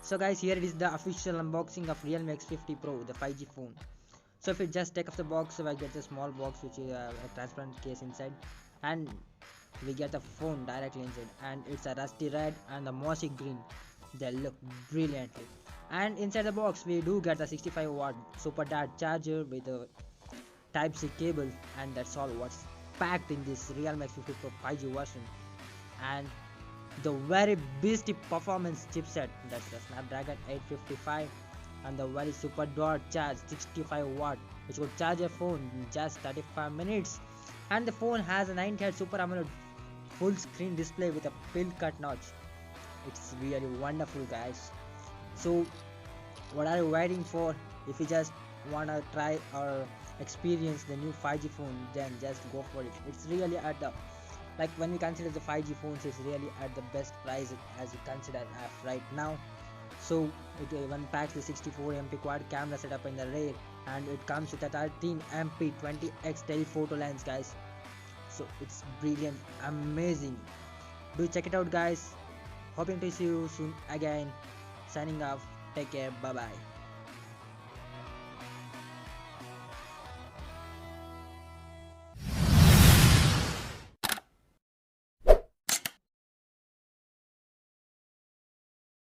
So guys, here it is the official unboxing of realme x50pro, the 5G phone. So if you just take off the box, so I get a small box which is a transparent case inside, and we get the phone directly inside, and it's a rusty red and the mossy green. They look brilliantly. And inside the box we do get a 65-watt super dart charger with a type C cable, and that's all what's packed in this realme x50 pro 5G version. And the very beastie performance chipset, that's the Snapdragon 855, and the very super dot charge 65-watt, which would charge a phone in just 35 minutes. And the phone has a 9K super AMOLED full screen display with a pill cut notch. It's really wonderful, guys. So what are you waiting for? If you just wanna try or experience the new 5G phone, then just go for it. It's really at the, like, when we consider the 5G phones, it's really at the best price as you consider right now. So it even packs the 64MP quad camera setup in the rear, and it comes with a 13MP 20x telephoto lens, guys. So it's brilliant, amazing. Do check it out, guys. Hoping to see you soon again. Signing off. Take care. Bye bye.